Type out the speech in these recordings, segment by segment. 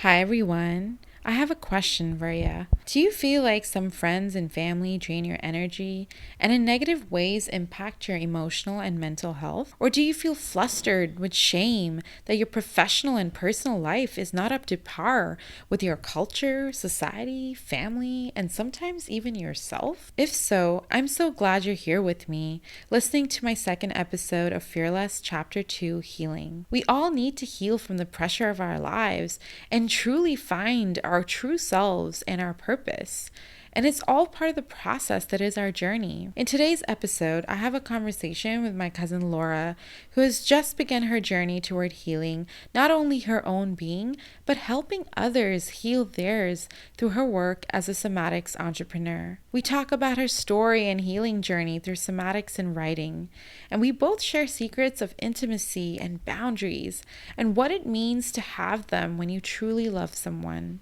Hi everyone. I have a question for you. Do you feel like some friends and family drain your energy and in negative ways impact your emotional and mental health? Or do you feel flustered with shame that your professional and personal life is not up to par with your culture, society, family, and sometimes even yourself? If so, I'm so glad you're here with me, listening to my second episode of Fearless Chapter 2 Healing. We all need to heal from the pressure of our lives and truly find our true selves and our purpose. And it's all part of the process that is our journey. In today's episode, I have a conversation with my cousin Laura, who has just begun her journey toward healing not only her own being, but helping others heal theirs through her work as a somatics entrepreneur. We talk about her story and healing journey through somatics and writing, and we both share secrets of intimacy and boundaries and what it means to have them when you truly love someone.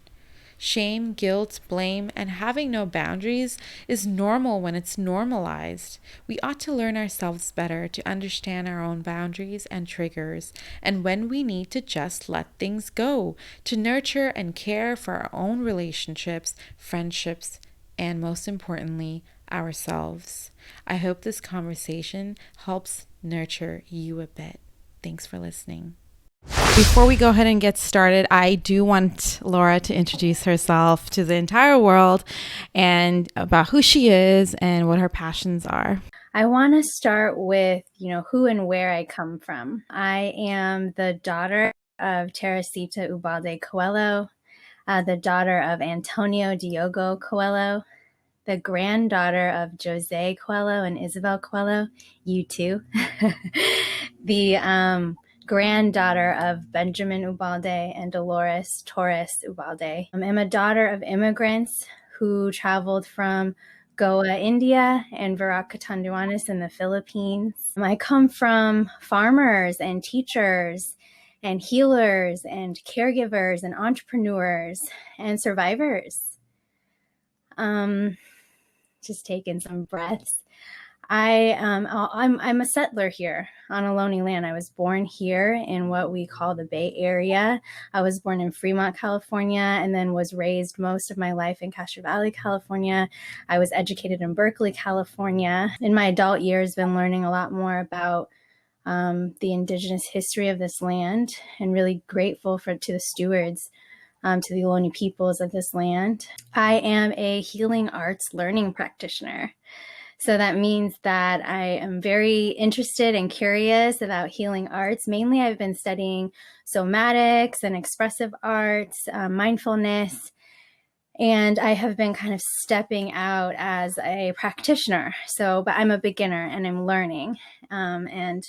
Shame, guilt, blame, and having no boundaries is normal when it's normalized. We ought to learn ourselves better to understand our own boundaries and triggers, and when we need to just let things go, to nurture and care for our own relationships, friendships, and most importantly, ourselves. I hope this conversation helps nurture you a bit. Thanks for listening. Before we go ahead and get started, I do want Laura to introduce herself to the entire world and about who she is and what her passions are. I want to start with, who and where I come from. I am the daughter of Teresita Ubalde Coelho, the daughter of Antonio Diogo Coelho, the granddaughter of Jose Coelho and Isabel Coelho, you too, the granddaughter of Benjamin Ubalde and Dolores Torres Ubalde. I'm a daughter of immigrants who traveled from Goa, India, and Veracatanduanes in the Philippines. I come from farmers and teachers and healers and caregivers and entrepreneurs and survivors. Just taking some breaths. I'm a settler here on Ohlone land. I was born here in what we call the Bay Area. I was born in Fremont, California, and then was raised most of my life in Castro Valley, California. I was educated in Berkeley, California. In my adult years, been learning a lot more about the indigenous history of this land, and really grateful to the stewards, to the Ohlone peoples of this land. I am a healing arts learning practitioner. So that means that I am very interested and curious about healing arts. Mainly, I've been studying somatics and expressive arts, mindfulness, and I have been kind of stepping out as a practitioner. But I'm a beginner and I'm learning, and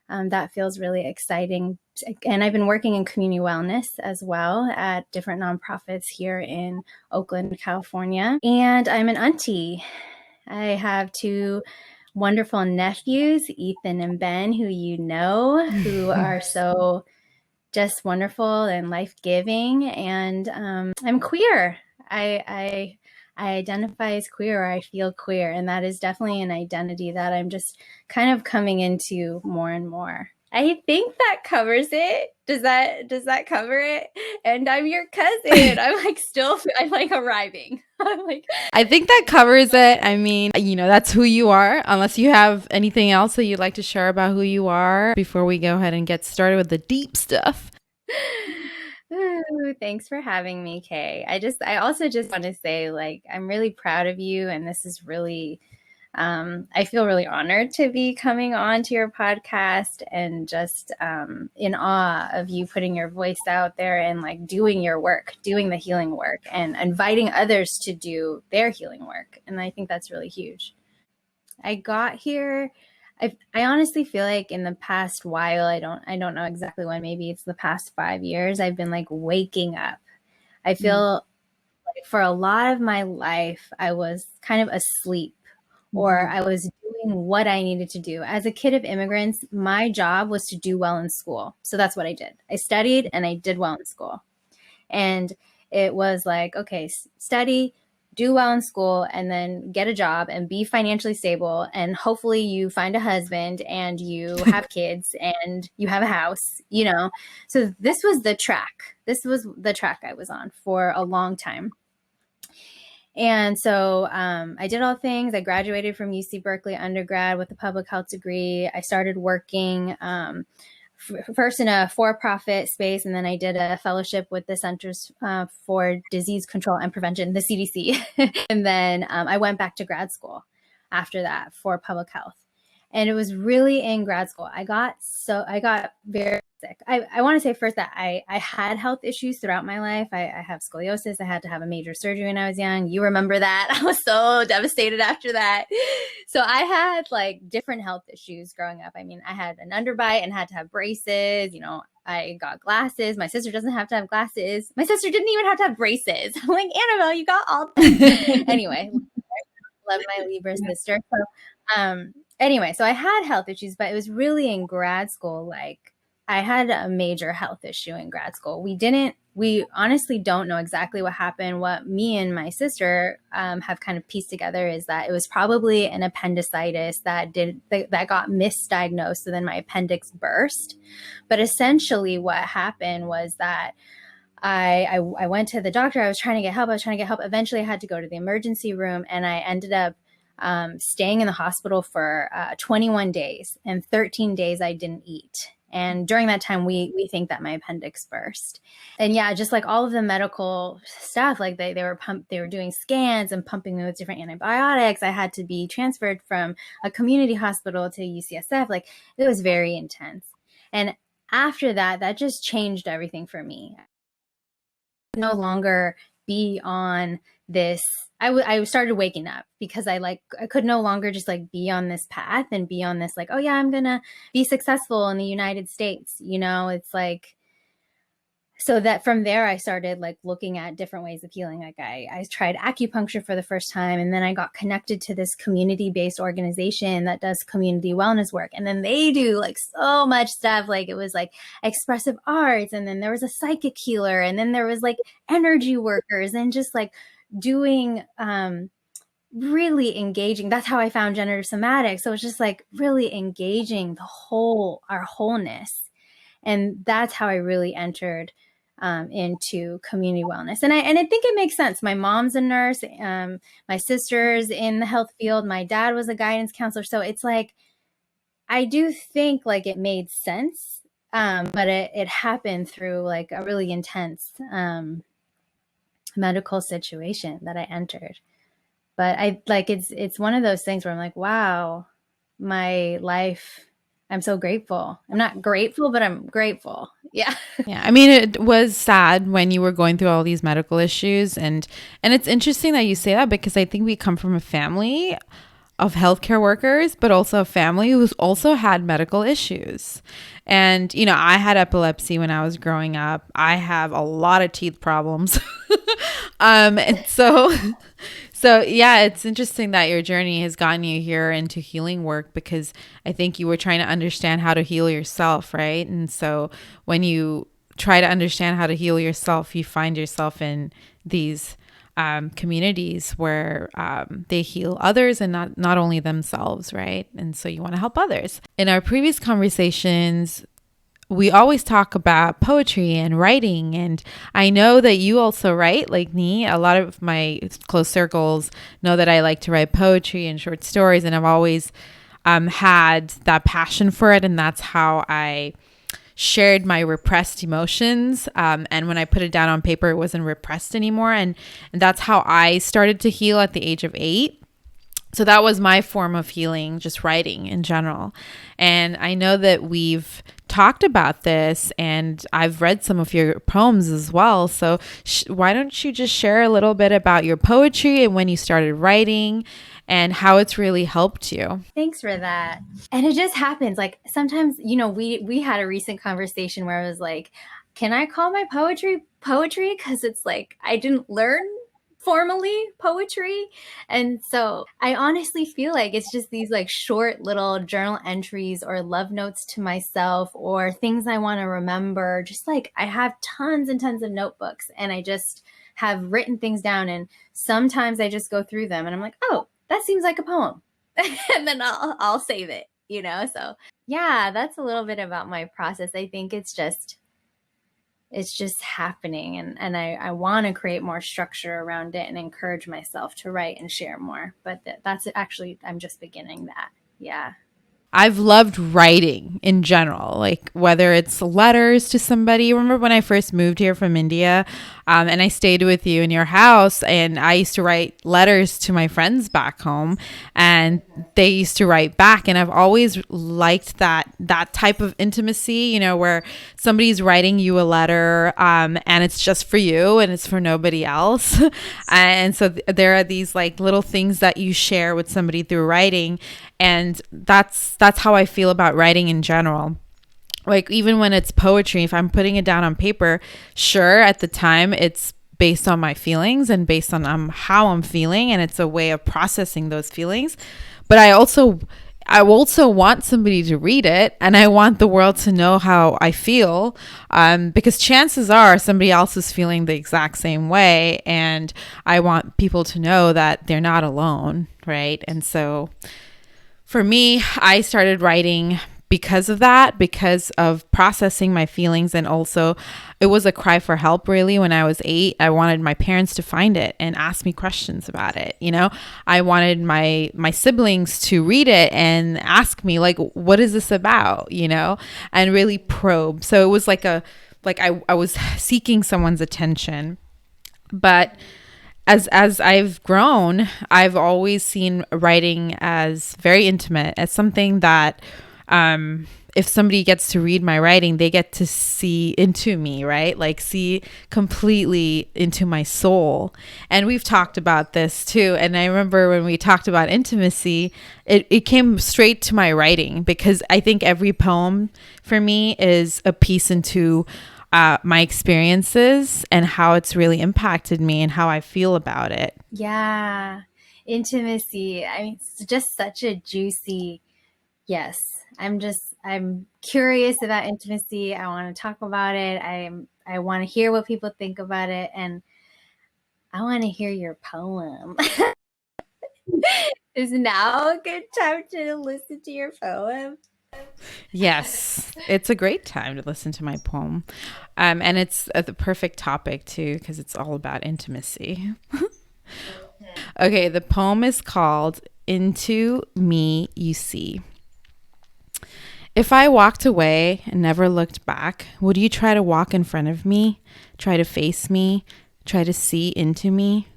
that feels really exciting. And I've been working in community wellness as well at different nonprofits here in Oakland, California. And I'm an auntie. I have two wonderful nephews, Ethan and Ben, who are so just wonderful and life-giving. And I'm queer. I identify as queer, or I feel queer, and that is definitely an identity that I'm just kind of coming into more and more. I think that covers it. Does that cover it? And I'm your cousin. I'm like arriving. I'm like, I think that covers it. I mean, that's who you are, unless you have anything else that you'd like to share about who you are before we go ahead and get started with the deep stuff. Ooh, thanks for having me, Kay. I also just want to say, like, I'm really proud of you, and this is really, I feel really honored to be coming on to your podcast, and just in awe of you putting your voice out there and like doing your work, doing the healing work, and inviting others to do their healing work. And I think that's really huge. I got here. I honestly feel like in the past while, I don't know exactly when, maybe it's the past 5 years, I've been like waking up. I feel like for a lot of my life, I was kind of asleep, or I was doing what I needed to do. As a kid of immigrants, my job was to do well in school. So that's what I did. I studied and I did well in school. And it was like, okay, study, do well in school, and then get a job and be financially stable. And hopefully you find a husband and you have kids and you have a house, you know? So this was the track. This was the track I was on for a long time. And so I did all things. I graduated from UC Berkeley undergrad with a public health degree. I started working first in a for-profit space, and then I did a fellowship with the Centers for Disease Control and Prevention, the CDC. And then I went back to grad school after that for public health. And it was really in grad school. I got very sick. I want to say first that I had health issues throughout my life. I have scoliosis. I had to have a major surgery when I was young. You remember that. I was so devastated after that. So I had like different health issues growing up. I mean, I had an underbite and had to have braces. You know, I got glasses. My sister doesn't have to have glasses. My sister didn't even have to have braces. I'm like, Annabelle, you got all that. Anyway, love my Libra sister. So, anyway, so I had health issues, but it was really in grad school. Like I had a major health issue in grad school. We honestly don't know exactly what happened. What me and my sister have kind of pieced together is that it was probably an appendicitis that got misdiagnosed. So then my appendix burst. But essentially what happened was that I went to the doctor. I was trying to get help. Eventually I had to go to the emergency room, and I ended up staying in the hospital for 21 days, and 13 days I didn't eat. And during that time, we think that my appendix burst. And yeah, just like all of the medical stuff, like they were doing scans and pumping me with different antibiotics. I had to be transferred from a community hospital to UCSF. Like it was very intense. And after that, that just changed everything for me. No longer be on this. I started waking up because I could no longer just like be on this path and be on this like, oh yeah, I'm gonna be successful in the United States. You know, it's like, so that from there I started like looking at different ways of healing. Like I tried acupuncture for the first time, and then I got connected to this community-based organization that does community wellness work. And then they do like so much stuff. Like it was like expressive arts, and then there was a psychic healer, and then there was like energy workers, and just like doing really engaging. That's how I found generative somatics. So it's just like really engaging our wholeness. And that's how I really entered into community wellness. And I think it makes sense. My mom's a nurse. My sister's in the health field. My dad was a guidance counselor. So it's like, I do think like it made sense. But it happened through like a really intense medical situation that I entered. But it's one of those things where I'm like, wow, my life, I'm so grateful. I'm not grateful, but I'm grateful. Yeah. Yeah. I mean, it was sad when you were going through all these medical issues, and it's interesting that you say that, because I think we come from a family of healthcare workers, but also a family who's also had medical issues. And, you know, I had epilepsy when I was growing up. I have a lot of teeth problems. And so yeah, it's interesting that your journey has gotten you here into healing work, because I think you were trying to understand how to heal yourself, right? And so when you try to understand how to heal yourself, you find yourself in these communities where they heal others and not only themselves, right? And so you want to help others. In our previous conversations, we always talk about poetry and writing, and I know that you also write like me. A lot of my close circles know that I like to write poetry and short stories, and I've always had that passion for it, and that's how I shared my repressed emotions. And when I put it down on paper, it wasn't repressed anymore. And that's how I started to heal at the age of 8. So that was my form of healing, just writing in general. And I know that we've talked about this, and I've read some of your poems as well. So why don't you just share a little bit about your poetry and when you started writing and how it's really helped you? Thanks for that. And it just happens. Like sometimes, you know, we had a recent conversation where I was like, can I call my poetry? Because it's like, I didn't learn formally poetry. And so I honestly feel like it's just these like short little journal entries or love notes to myself or things I want to remember. Just like I have tons and tons of notebooks and I just have written things down. And sometimes I just go through them and I'm like, oh, that seems like a poem. And then I'll save it, you know? So yeah, that's a little bit about my process. I think it's just happening, and I want to create more structure around it and encourage myself to write and share more, but that's actually, I'm just beginning that. Yeah. I've loved writing in general, like whether it's letters to somebody. Remember when I first moved here from India, and I stayed with you in your house, and I used to write letters to my friends back home, and they used to write back. And I've always liked that type of intimacy, you know, where somebody's writing you a letter, and it's just for you and it's for nobody else. And so there are these like little things that you share with somebody through writing, and that's how I feel about writing in general. Like even when it's poetry, if I'm putting it down on paper, sure, at the time it's based on my feelings and based on how I'm feeling, and it's a way of processing those feelings. But I also want somebody to read it, and I want the world to know how I feel, because chances are somebody else is feeling the exact same way, and I want people to know that they're not alone, right? And so for me, I started writing because of that, because of processing my feelings. And also, it was a cry for help, really. When I was 8, I wanted my parents to find it and ask me questions about it. You know, I wanted my siblings to read it and ask me, like, what is this about? You know, and really probe. So it was I was seeking someone's attention. But as I've grown, I've always seen writing as very intimate, as something that, if somebody gets to read my writing, they get to see into me, right? Like see completely into my soul. And we've talked about this too. And I remember when we talked about intimacy, it came straight to my writing, because I think every poem for me is a piece into my experiences and how it's really impacted me and how I feel about it. Yeah. Intimacy. I mean, it's just such a juicy, yes. I'm curious about intimacy. I want to talk about it. I want to hear what people think about it, and I want to hear your poem. Is now a good time to listen to your poem? Yes, it's a great time to listen to my poem. And it's the perfect topic too, because it's all about intimacy. Okay, the poem is called Into Me You See. If I walked away and never looked back, would you try to walk in front of me, try to face me, try to see into me?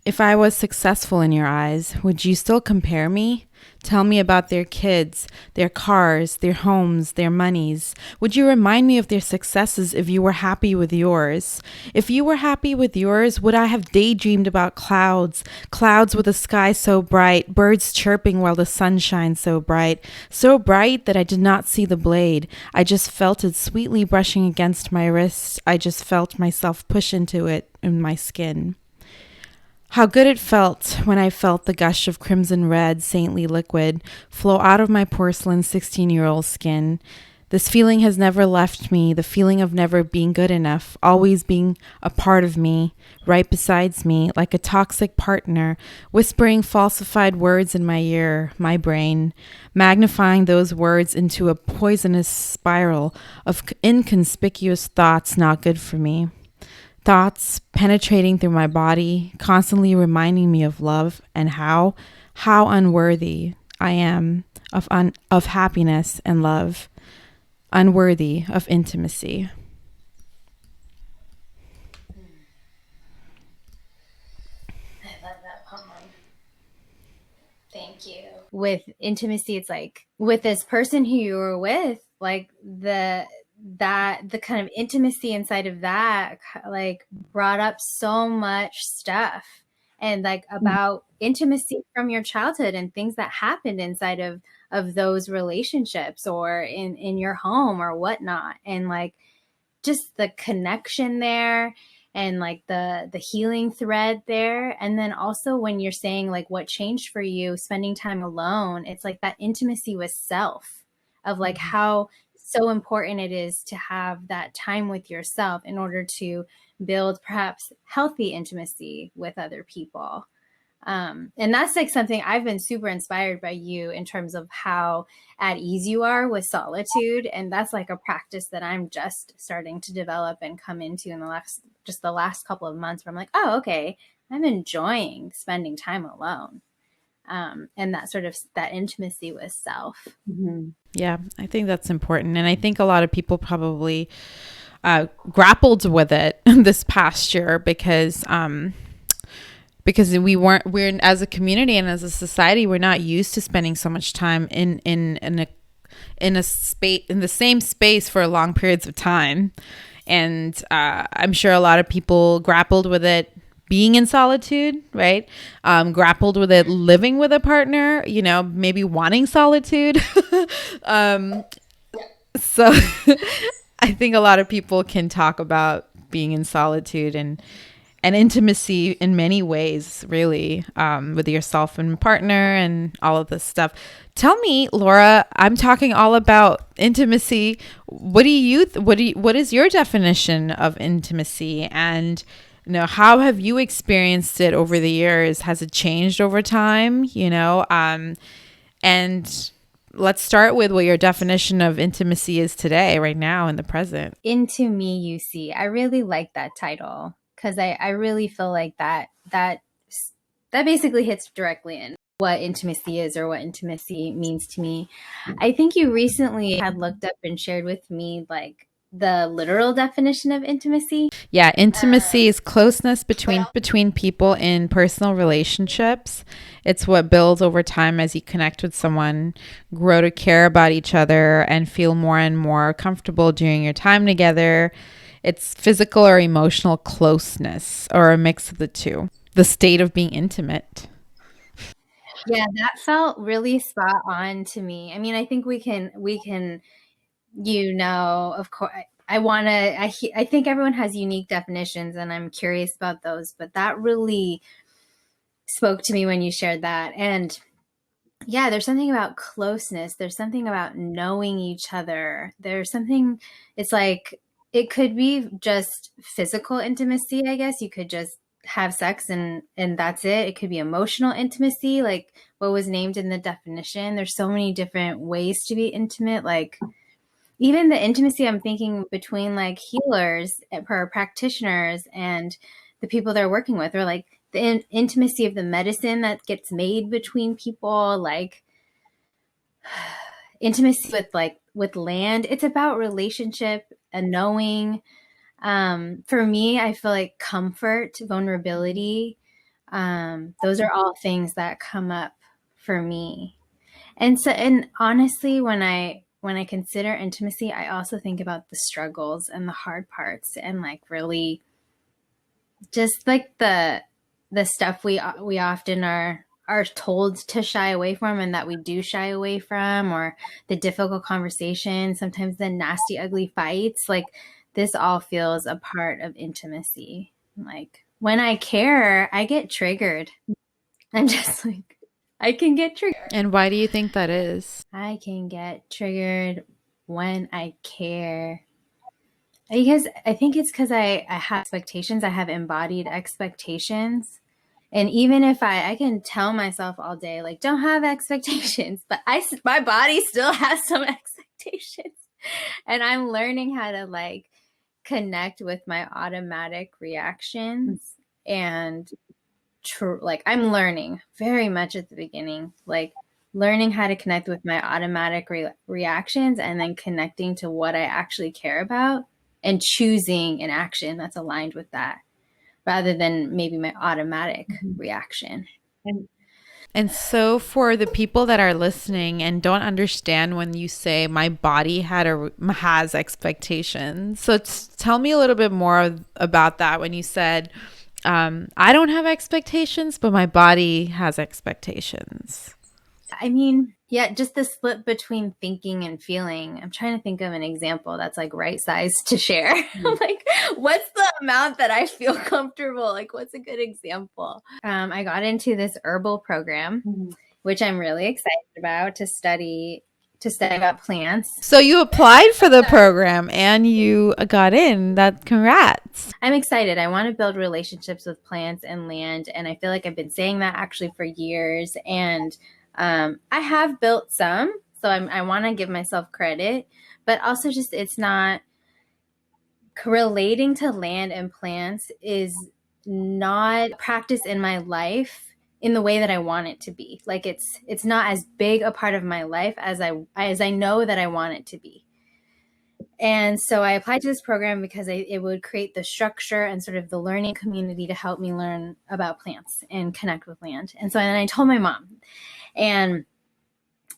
If I was successful in your eyes, would you still compare me? Tell me about their kids, their cars, their homes, their monies. Would you remind me of their successes if you were happy with yours? If you were happy with yours, would I have daydreamed about clouds, clouds with a sky so bright, birds chirping while the sun shines so bright that I did not see the blade. I just felt it sweetly brushing against my wrist. I just felt myself push into it in my skin. How good it felt when I felt the gush of crimson red, saintly liquid flow out of my porcelain 16-year-old skin. This feeling has never left me, the feeling of never being good enough, always being a part of me, right beside me, like a toxic partner, whispering falsified words in my ear, my brain, magnifying those words into a poisonous spiral of inconspicuous thoughts not good for me. Thoughts penetrating through my body, constantly reminding me of love and how unworthy I am of happiness and love, unworthy of intimacy. I love that poem. Thank you. With intimacy, it's like with this person who you were with, like the kind of intimacy inside of that like brought up so much stuff, and like about intimacy from your childhood and things that happened inside of those relationships or in your home or whatnot, and like just the connection there. and like the healing thread there. And then also when you're saying like what changed for you spending time alone, it's like that intimacy with self, of like how so important it is to have that time with yourself in order to build perhaps healthy intimacy with other people. And that's like something I've been super inspired by you in terms of how at ease you are with solitude. And that's like a practice that I'm just starting to develop and come into in the last couple of months, where I'm like, oh, okay, I'm enjoying spending time alone. And that sort of that intimacy with self. Mm-hmm. Yeah, I think that's important. And I think a lot of people probably grappled with it this past year because we're as a community and as a society, we're not used to spending so much time in a space, in the same space for long periods of time. And I'm sure a lot of people grappled with it being in solitude, right? Grappled with it living with a partner, maybe wanting solitude. So I think a lot of people can talk about being in solitude and intimacy in many ways, really, with yourself and partner and all of this stuff. Tell me, Laura, I'm talking all about intimacy. What is your definition of intimacy? And how have you experienced it over the years? Has it changed over time? And let's start with what your definition of intimacy is today, right now, in the present. Into Me You See. I really like that title, because I really feel like that basically hits directly in what intimacy is, or what intimacy means to me. I think you recently had looked up and shared with me like the literal definition of intimacy. Yeah, intimacy is closeness between people in personal relationships. It's what builds over time as you connect with someone, grow to care about each other, and feel more and more comfortable during your time together. It's physical or emotional closeness, or a mix of the two. The state of being intimate. Yeah, that felt really spot on to me. I mean, I think we can, of course, I think everyone has unique definitions, and I'm curious about those, but that really spoke to me when you shared that. And yeah, there's something about closeness. There's something about knowing each other. There's something, it's like, it could be just physical intimacy, I guess. You could just have sex and that's it. It could be emotional intimacy, like what was named in the definition. There's so many different ways to be intimate. Like even the intimacy I'm thinking between like healers or practitioners and the people they're working with, or like the intimacy of the medicine that gets made between people, like intimacy with land. It's about relationship and knowing. For me, I feel like comfort, vulnerability, those are all things that come up for me. And honestly, when I consider intimacy, I also think about the struggles and the hard parts, and like really just like the stuff we often are told to shy away from, and that we do shy away from, or the difficult conversations, sometimes the nasty, ugly fights. Like this all feels a part of intimacy. Like when I care, I get triggered. I'm just like, I can get triggered. And why do you think that is? I can get triggered when I care. Because I think it's because I have expectations. I have embodied expectations. And even if I can tell myself all day, like, don't have expectations, but my body still has some expectations. And I'm learning how to like connect with my automatic reactions. And like I'm learning very much at the beginning, like learning how to connect with my automatic reactions, and then connecting to what I actually care about and choosing an action that's aligned with that, rather than maybe my automatic reaction. And so for the people that are listening and don't understand when you say my body has expectations. So tell me a little bit more about that when you said, I don't have expectations, but my body has expectations. I mean, yeah, just the split between thinking and feeling. I'm trying to think of an example that's like right size to share. I'm like, what's the amount that I feel comfortable? Like, what's a good example? I got into this herbal program, which I'm really excited about to study about plants. So you applied for the program and you got in. That congrats. I'm excited. I want to build relationships with plants and land. And I feel like I've been saying that actually for years. And I have built some. So I want to give myself credit. But also just it's not relating to land and plants is not practice in my life in the way that I want it to be. Like it's not as big a part of my life as I know that I want it to be. And so I applied to this program because it would create the structure and sort of the learning community to help me learn about plants and connect with land. And so then I told my mom, and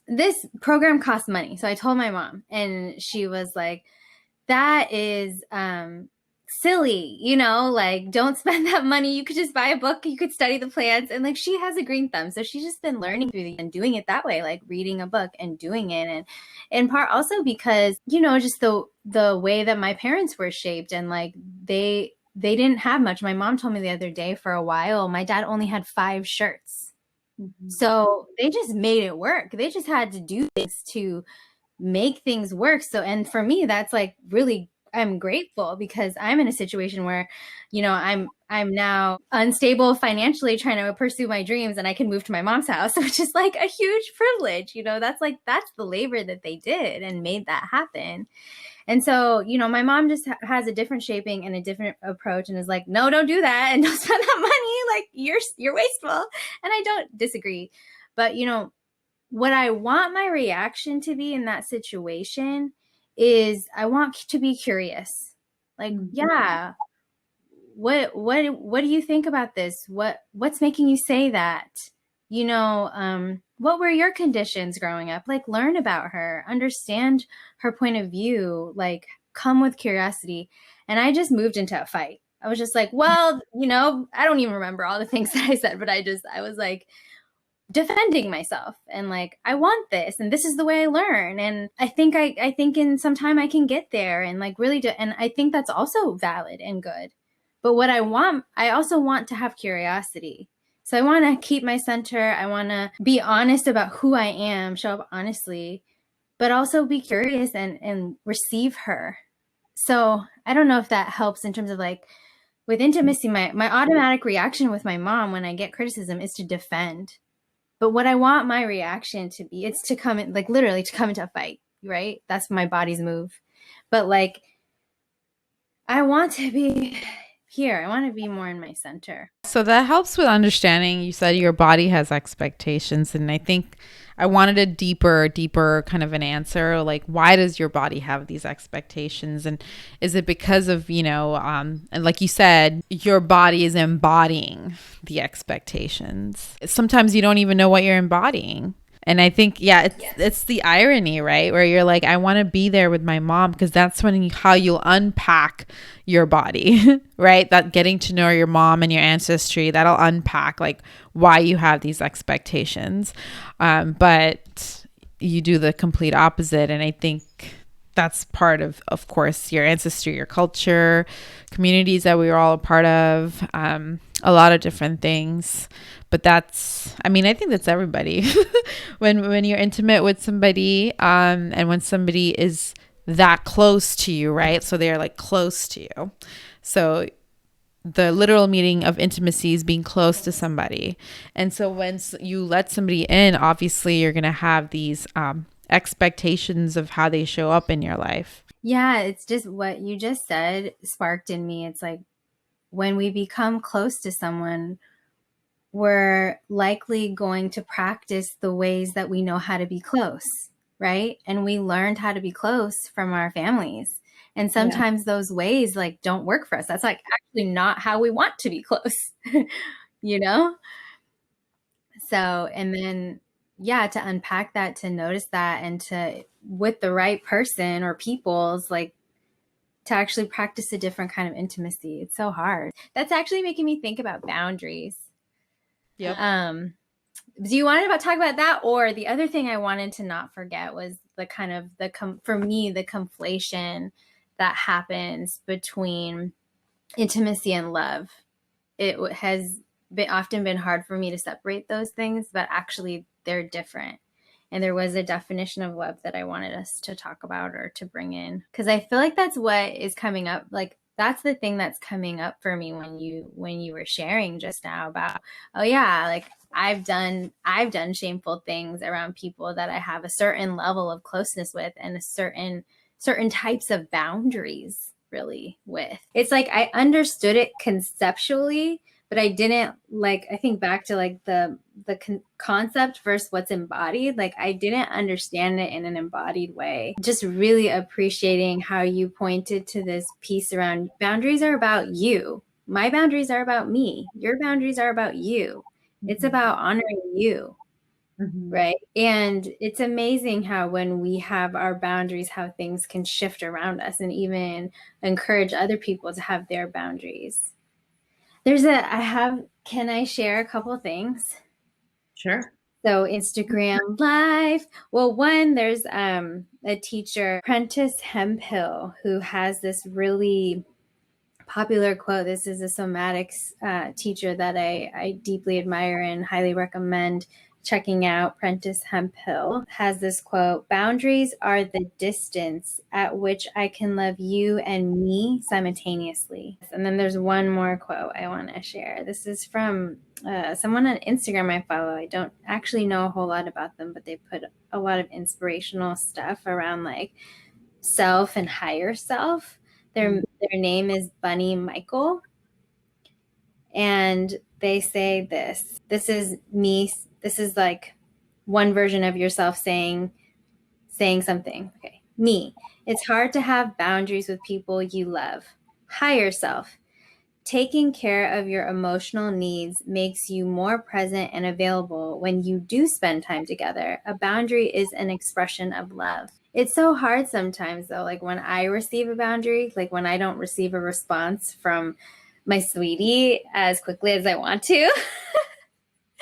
this program costs money. So I told my mom, and she was like, that is silly, like don't spend that money. You could just buy a book, you could study the plants. And like she has a green thumb, so she's just been learning through and doing it that way, like reading a book and doing it. And in part also because just the way that my parents were shaped, and like they didn't have much. My mom told me the other day, for a while my dad only had 5 shirts. So they just made it work. They just had to do things to make things work. So, and for me, that's like really, I'm grateful because I'm in a situation where, I'm now unstable financially trying to pursue my dreams, and I can move to my mom's house, which is like a huge privilege. That's the labor that they did and made that happen. And so, my mom just has a different shaping and a different approach, and is like, no, don't do that. And don't spend that money. Like you're wasteful. And I don't disagree, but what I want my reaction to be in that situation is I want to be curious. Like, yeah, what do you think about this? What's making you say that? What were your conditions growing up? Like, learn about her, understand her point of view, like come with curiosity. And I just moved into a fight. I was just like, well, I don't even remember all the things that I said, but I was like, defending myself and like, I want this, and this is the way I learn. And I think in some time I can get there, and like really and I think that's also valid and good. But what I also want to have curiosity. So I want to keep my center. I want to be honest about who I am, show up honestly, but also be curious and receive her. So I don't know if that helps in terms of like with intimacy. My automatic reaction with my mom when I get criticism is to defend. But what I want my reaction to be, it's to come in, like literally to come into a fight, right? That's my body's move. But like, I want to be here. I want to be more in my center. So that helps with understanding. You said your body has expectations, and I think I wanted a deeper kind of an answer. Like, why does your body have these expectations? And is it because of, and like you said, your body is embodying the expectations. Sometimes you don't even know what you're embodying. And I think, it's the irony, right? Where you're like, I want to be there with my mom, because that's how you'll unpack your body, right? That getting to know your mom and your ancestry, that'll unpack like why you have these expectations. But you do the complete opposite. And I think that's part of course, your ancestry, your culture, communities that we were all a part of, a lot of different things. But I think that's everybody. when you're intimate with somebody, and when somebody is that close to you, right? So they're like close to you. So the literal meaning of intimacy is being close to somebody. And so when you let somebody in, obviously you're going to have these expectations of how they show up in your life. Yeah, it's just what you just said sparked in me. It's like when we become close to someone, we're likely going to practice the ways that we know how to be close, right? And we learned how to be close from our families. And sometimes those ways like don't work for us. That's like actually not how we want to be close, So, and then, to unpack that, to notice that, and to, with the right person or people's, like, to actually practice a different kind of intimacy. It's so hard. That's actually making me think about boundaries. Yep. Do you want to talk about that? Or the other thing I wanted to not forget was the kind of for me, the conflation that happens between intimacy and love. It has often been hard for me to separate those things, but actually they're different. And there was a definition of love that I wanted us to talk about or to bring in, because I feel like that's what is coming up. Like that's the thing that's coming up for me when you were sharing just now about, oh yeah, like I've done shameful things around people that I have a certain level of closeness with and a certain types of boundaries really with. It's like I understood it conceptually, but I didn't, like, I think back to like the concept versus what's embodied. Like I didn't understand it in an embodied way. Just really appreciating how you pointed to this piece around boundaries are about you. My boundaries are about me. Your boundaries are about you. It's about honoring you. Mm-hmm. Right. And it's amazing how when we have our boundaries, how things can shift around us and even encourage other people to have their boundaries. Can I share a couple things? Sure. So Instagram live. Well, one, there's a teacher, Prentice Hemphill, who has this really popular quote. This is a somatics teacher that I deeply admire and highly recommend checking out. Prentice Hemphill has this quote: boundaries are the distance at which I can love you and me simultaneously. And then there's one more quote I want to share. This is from someone on Instagram I follow. I don't actually know a whole lot about them, but they put a lot of inspirational stuff around like self and higher self. Their name is Bunny Michael, and they say this. This is me. This is like one version of yourself saying something. Okay, me. It's hard to have boundaries with people you love. Higher self. Taking care of your emotional needs makes you more present and available when you do spend time together. A boundary is an expression of love. It's so hard sometimes, though, like when I receive a boundary, like when I don't receive a response from my sweetie as quickly as I want to.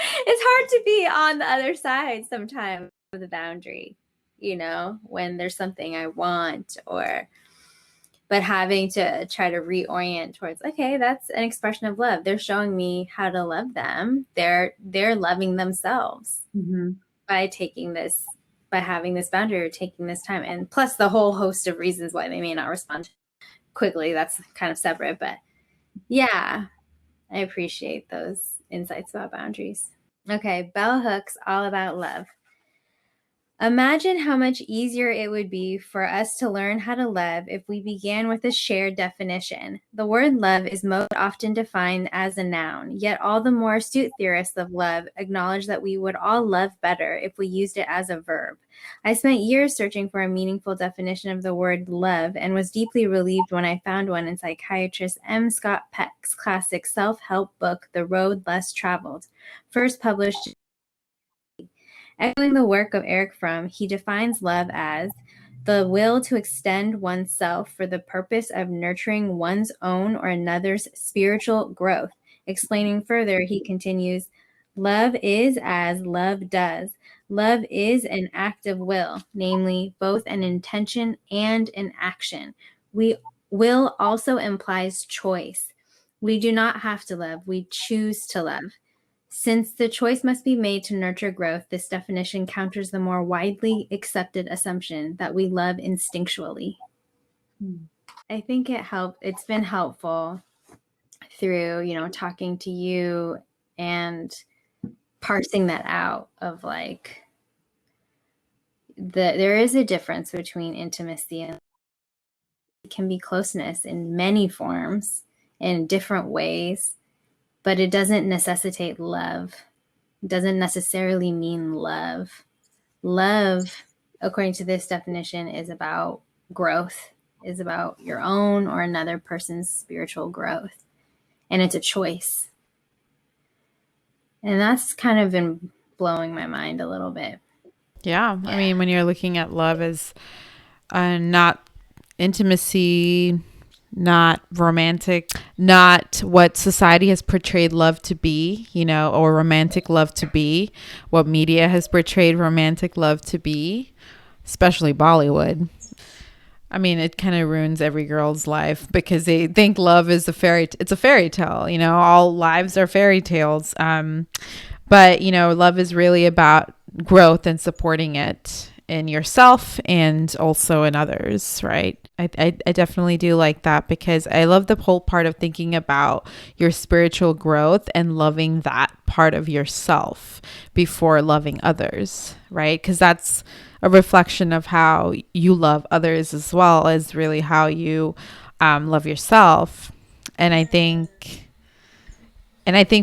It's hard to be on the other side sometimes of the boundary, when there's something I want, but having to try to reorient towards, okay, that's an expression of love. They're showing me how to love them. They're loving themselves by having this boundary or taking this time. And plus the whole host of reasons why they may not respond quickly. That's kind of separate, but yeah, I appreciate those insights about boundaries. Okay, bell hooks, all about love. Imagine how much easier it would be for us to learn how to love if we began with a shared definition. The word love is most often defined as a noun, yet all the more astute theorists of love acknowledge that we would all love better if we used it as a verb. I spent years searching for a meaningful definition of the word love and was deeply relieved when I found one in psychiatrist M. Scott Peck's classic self-help book, The Road Less Traveled, first published. Echoing the work of Erich Fromm, he defines love as the will to extend oneself for the purpose of nurturing one's own or another's spiritual growth. Explaining further, he continues, love is as love does. Love is an act of will, namely both an intention and an action. Will also implies choice. We do not have to love, we choose to love. Since the choice must be made to nurture growth, this definition counters the more widely accepted assumption that we love instinctually. I think it's been helpful through, talking to you and parsing that out of like there is a difference between intimacy and it can be closeness in many forms in different ways, but it doesn't necessitate love. It doesn't necessarily mean love. Love, according to this definition, is about growth, is about your own or another person's spiritual growth. And it's a choice. And that's kind of been blowing my mind a little bit. Yeah. I mean, when you're looking at love as not intimacy not romantic, not what society has portrayed love to be, or romantic love to be, what media has portrayed romantic love to be, especially Bollywood. I mean, it kind of ruins every girl's life because they think love is it's a fairy tale, all lives are fairy tales. But, love is really about growth and supporting it in yourself and also in others, right? I definitely do like that because I love the whole part of thinking about your spiritual growth and loving that part of yourself before loving others, right? Because that's a reflection of how you love others as well as really how you love yourself. And I think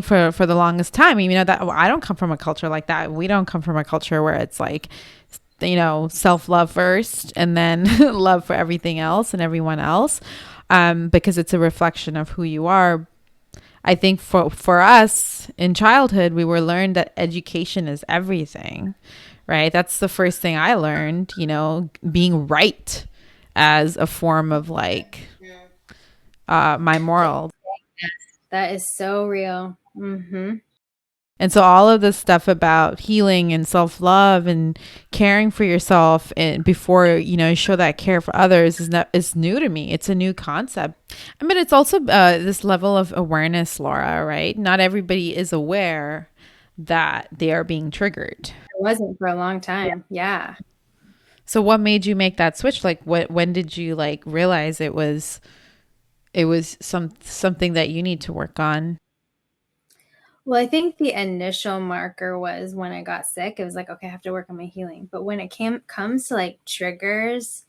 for the longest time, that I don't come from a culture like that. We don't come from a culture where it's like, self-love first and then love for everything else and everyone else, because it's a reflection of who you are. I think for us in childhood, we were learned that education is everything, right? That's the first thing I learned, being right as a form of like my moral. That is so real. Mm-hmm. And so all of this stuff about healing and self-love and caring for yourself and before, show that care for others is new to me. It's a new concept. I mean, it's also this level of awareness, Laura, right? Not everybody is aware that they are being triggered. It wasn't for a long time. Yeah. So what made you make that switch? Like when did you like realize it was something that you need to work on? Well, I think the initial marker was when I got sick. It was like, okay, I have to work on my healing. But when it comes to like triggers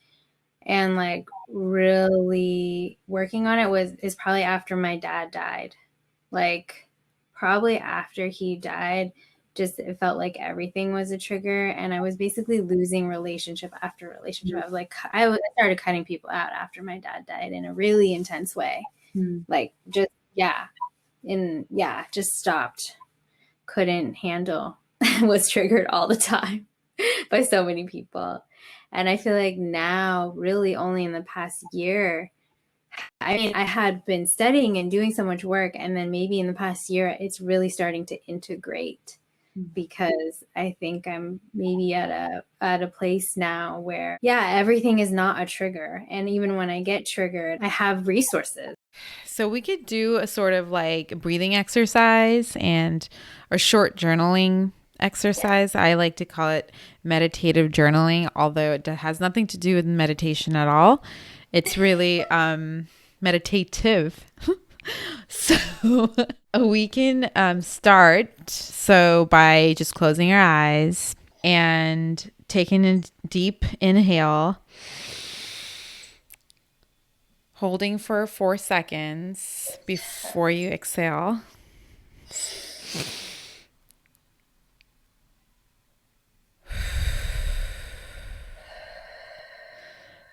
and like really working on it is probably after my dad died. Like probably after he died, just it felt like everything was a trigger, and I was basically losing relationship after relationship. I was like, I started cutting people out after my dad died in a really intense way. Like just just stopped, couldn't handle, was triggered all the time by so many people. And I feel like now, really only in the past year, I mean, I had been studying and doing so much work, and then maybe in the past year, it's really starting to integrate because I think I'm maybe at a place now where, everything is not a trigger. And even when I get triggered, I have resources. So we could do a sort of like breathing exercise and a short journaling exercise. I like to call it meditative journaling, although it has nothing to do with meditation at all. It's really meditative. So we can start by just closing our eyes and taking a deep inhale, holding for 4 seconds before you exhale.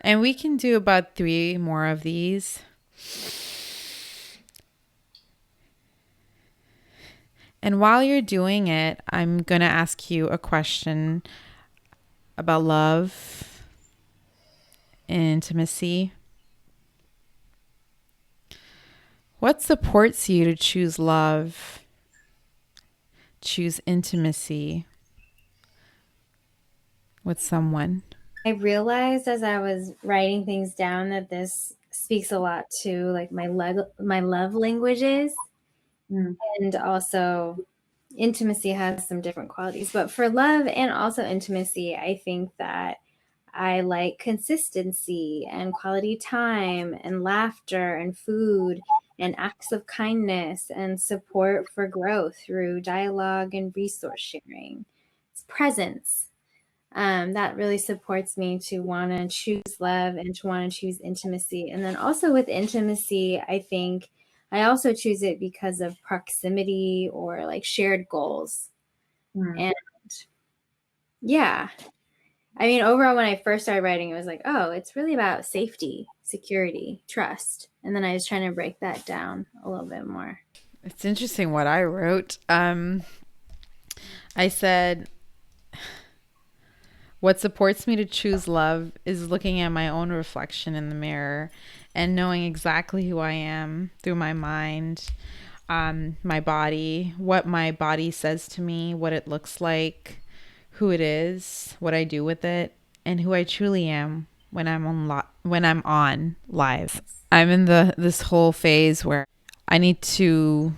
And we can do about 3 more of these. And while you're doing it, I'm going to ask you a question about love and intimacy. What supports you to choose love, choose intimacy with someone? I realized as I was writing things down that this speaks a lot to like my love languages. And also intimacy has some different qualities. But for love and also intimacy, I think that I like consistency and quality time and laughter and food and acts of kindness and support for growth through dialogue and resource sharing. It's presence. That really supports me to want to choose love and to want to choose intimacy. And then also with intimacy, I think I also choose it because of proximity or like shared goals. And I mean, overall, when I first started writing, it was like, oh, it's really about safety, security, trust. And then I was trying to break that down a little bit more. It's interesting what I wrote. I said, what supports me to choose love is looking at my own reflection in the mirror and knowing exactly who I am through my mind, my body, what my body says to me, what it looks like, who it is, what I do with it, and who I truly am when I'm on live. I'm in this whole phase where I need to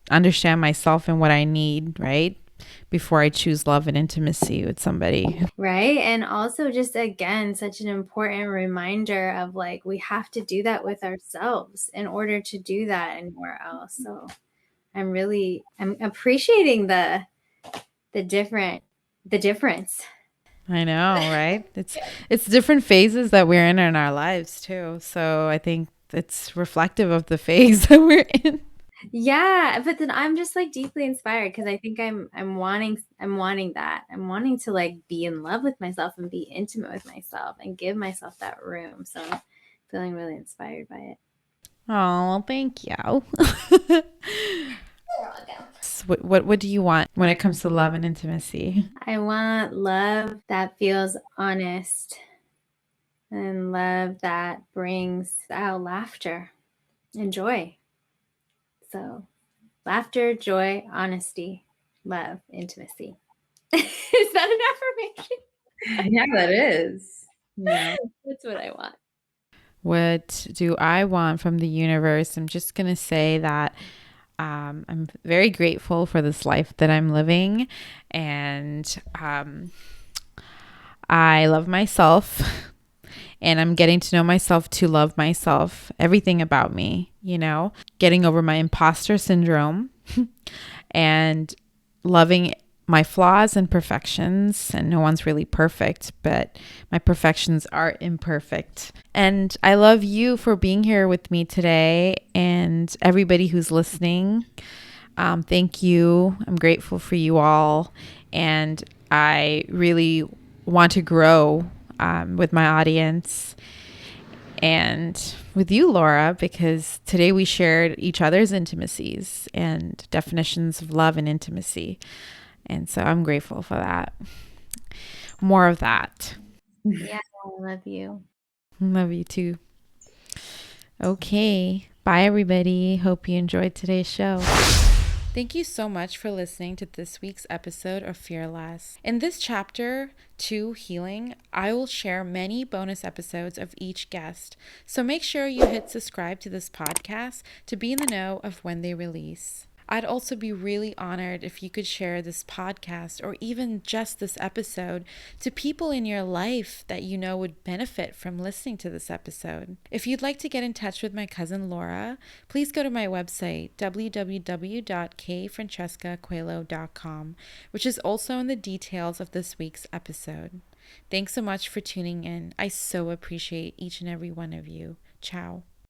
understand myself and what I need, right? Before I choose love and intimacy with somebody. Right. And also, just again, such an important reminder of like, we have to do that with ourselves in order to do that anywhere else. So I'm appreciating the difference. I know, right? It's different phases that we're in our lives too. So I think it's reflective of the phase that we're in. Yeah, but then I'm just like deeply inspired because I think I'm wanting that. I'm wanting to like be in love with myself and be intimate with myself and give myself that room. So I'm feeling really inspired by it. Oh, thank you. What do you want when it comes to love and intimacy? I want love that feels honest and love that brings out laughter and joy. So, laughter, joy, honesty, love, intimacy. Is that an affirmation? Yeah, that is. Yeah. That's what I want. What do I want from the universe? I'm just going to say that I'm very grateful for this life that I'm living. And I love myself. And I'm getting to know myself to love myself, everything about me, getting over my imposter syndrome and loving my flaws and perfections. And no one's really perfect, but my perfections are imperfect. And I love you for being here with me today and everybody who's listening. Thank you. I'm grateful for you all. And I really want to grow with my audience and with you, Laura, because today we shared each other's intimacies and definitions of love and intimacy. And so I'm grateful for that. More of that. Yeah, I love you. Love you too. Okay. Bye, everybody. Hope you enjoyed today's show. Thank you so much for listening to this week's episode of Fearless. In this chapter 2, Healing, I will share many bonus episodes of each guest, so make sure you hit subscribe to this podcast to be in the know of when they release. I'd also be really honored if you could share this podcast or even just this episode to people in your life that you know would benefit from listening to this episode. If you'd like to get in touch with my cousin Laura, please go to my website, www.kfrancescacoelho.com, which is also in the details of this week's episode. Thanks so much for tuning in. I so appreciate each and every one of you. Ciao.